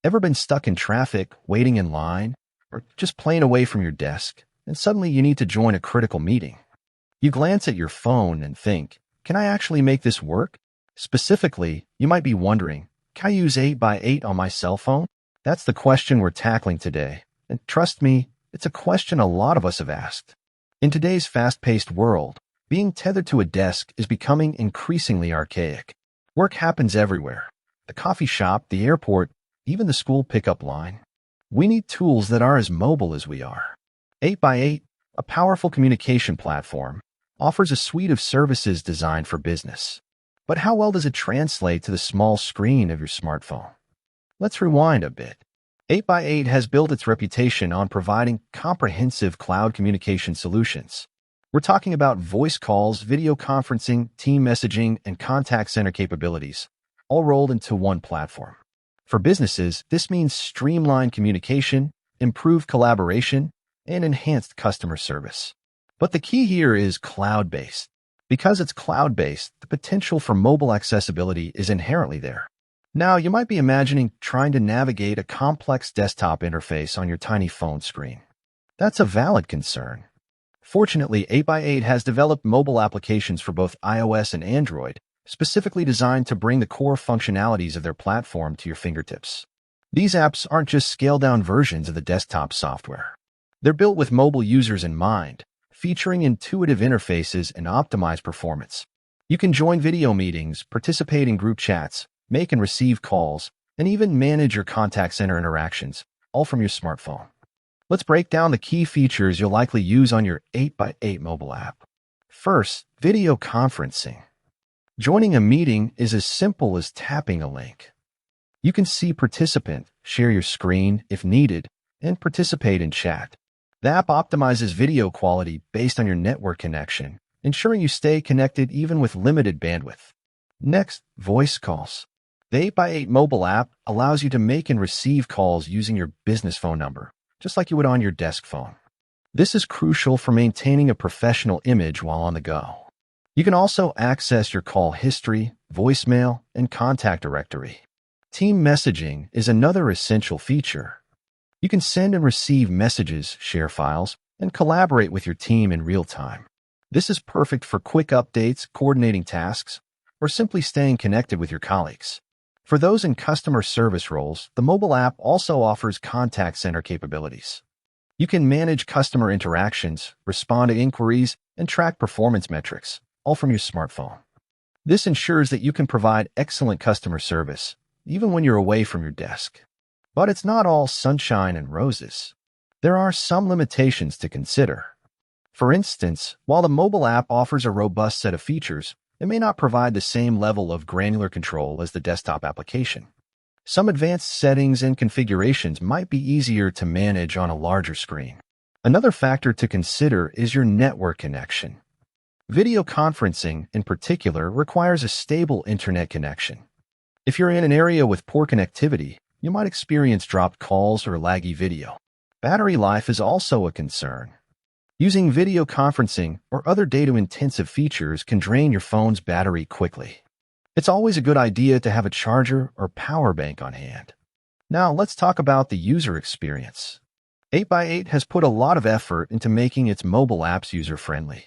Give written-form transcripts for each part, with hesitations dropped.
Ever been stuck in traffic, waiting in line, or just plain away from your desk, and suddenly you need to join a critical meeting? You glance at your phone and think, can I actually make this work? Specifically, you might be wondering, can I use 8x8 on my cell phone? That's the question we're tackling today. And trust me, it's a question a lot of us have asked. In today's fast-paced world, being tethered to a desk is becoming increasingly archaic. Work happens everywhere. The coffee shop, the airport, even the school pickup line. We need tools that are as mobile as we are. 8x8, a powerful communication platform, offers a suite of services designed for business. But how well does it translate to the small screen of your smartphone? Let's rewind a bit. 8x8 has built its reputation on providing comprehensive cloud communication solutions. We're talking about voice calls, video conferencing, team messaging, and contact center capabilities, all rolled into one platform. For businesses, this means streamlined communication, improved collaboration, and enhanced customer service. But the key here is cloud-based. Because it's cloud-based, the potential for mobile accessibility is inherently there. Now, you might be imagining trying to navigate a complex desktop interface on your tiny phone screen. That's a valid concern. Fortunately, 8x8 has developed mobile applications for both iOS and Android, specifically designed to bring the core functionalities of their platform to your fingertips. These apps aren't just scaled-down versions of the desktop software. They're built with mobile users in mind, featuring intuitive interfaces and optimized performance. You can join video meetings, participate in group chats, make and receive calls, and even manage your contact center interactions, all from your smartphone. Let's break down the key features you'll likely use on your 8x8 mobile app. First, video conferencing. Joining a meeting is as simple as tapping a link. You can see participant, share your screen if needed, and participate in chat. The app optimizes video quality based on your network connection, ensuring you stay connected even with limited bandwidth. Next, voice calls. The 8x8 mobile app allows you to make and receive calls using your business phone number, just like you would on your desk phone. This is crucial for maintaining a professional image while on the go. You can also access your call history, voicemail, and contact directory. Team messaging is another essential feature. You can send and receive messages, share files, and collaborate with your team in real time. This is perfect for quick updates, coordinating tasks, or simply staying connected with your colleagues. For those in customer service roles, the mobile app also offers contact center capabilities. You can manage customer interactions, respond to inquiries, and track performance metrics, all from your smartphone. This ensures that you can provide excellent customer service, even when you're away from your desk. But it's not all sunshine and roses. There are some limitations to consider. For instance, while the mobile app offers a robust set of features, it may not provide the same level of granular control as the desktop application. Some advanced settings and configurations might be easier to manage on a larger screen. Another factor to consider is your network connection. Video conferencing, in particular, requires a stable internet connection. If you're in an area with poor connectivity, you might experience dropped calls or laggy video. Battery life is also a concern. Using video conferencing or other data-intensive features can drain your phone's battery quickly. It's always a good idea to have a charger or power bank on hand. Now, let's talk about the user experience. 8x8 has put a lot of effort into making its mobile apps user-friendly.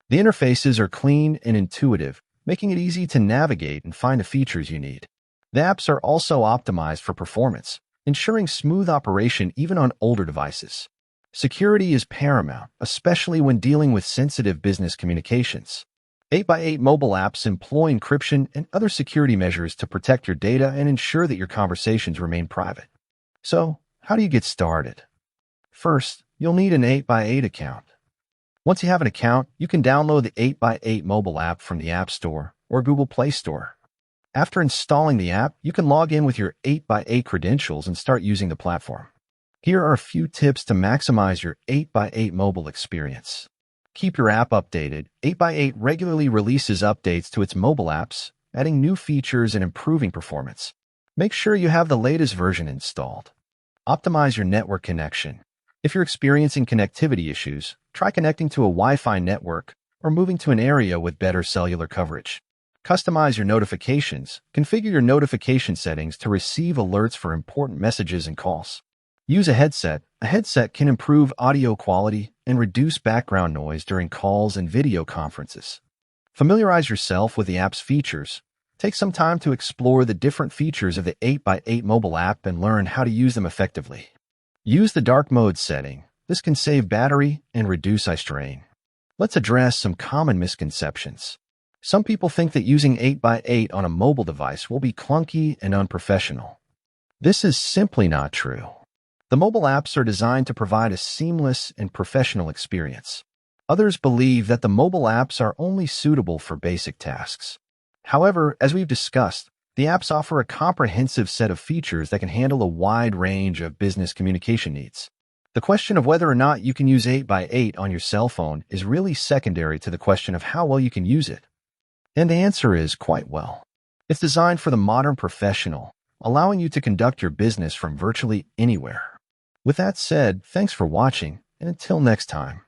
The interfaces are clean and intuitive, making it easy to navigate and find the features you need. The apps are also optimized for performance, ensuring smooth operation even on older devices. Security is paramount, especially when dealing with sensitive business communications. 8x8 mobile apps employ encryption and other security measures to protect your data and ensure that your conversations remain private. So, how do you get started? First, you'll need an 8x8 account. Once you have an account, you can download the 8x8 mobile app from the App Store or Google Play Store. After installing the app, you can log in with your 8x8 credentials and start using the platform. Here are a few tips to maximize your 8x8 mobile experience. Keep your app updated. 8x8 regularly releases updates to its mobile apps, adding new features and improving performance. Make sure you have the latest version installed. Optimize your network connection. If you're experiencing connectivity issues, try connecting to a Wi-Fi network or moving to an area with better cellular coverage. Customize your notifications. Configure your notification settings to receive alerts for important messages and calls. Use a headset. A headset can improve audio quality and reduce background noise during calls and video conferences. Familiarize yourself with the app's features. Take some time to explore the different features of the 8x8 mobile app and learn how to use them effectively. Use the dark mode setting. This can save battery and reduce eye strain. Let's address some common misconceptions. Some people think that using 8x8 on a mobile device will be clunky and unprofessional. This is simply not true. The mobile apps are designed to provide a seamless and professional experience. Others believe that the mobile apps are only suitable for basic tasks. However, as we've discussed, the apps offer a comprehensive set of features that can handle a wide range of business communication needs. The question of whether or not you can use 8x8 on your cell phone is really secondary to the question of how well you can use it. And the answer is quite well. It's designed for the modern professional, allowing you to conduct your business from virtually anywhere. With that said, thanks for watching, and until next time.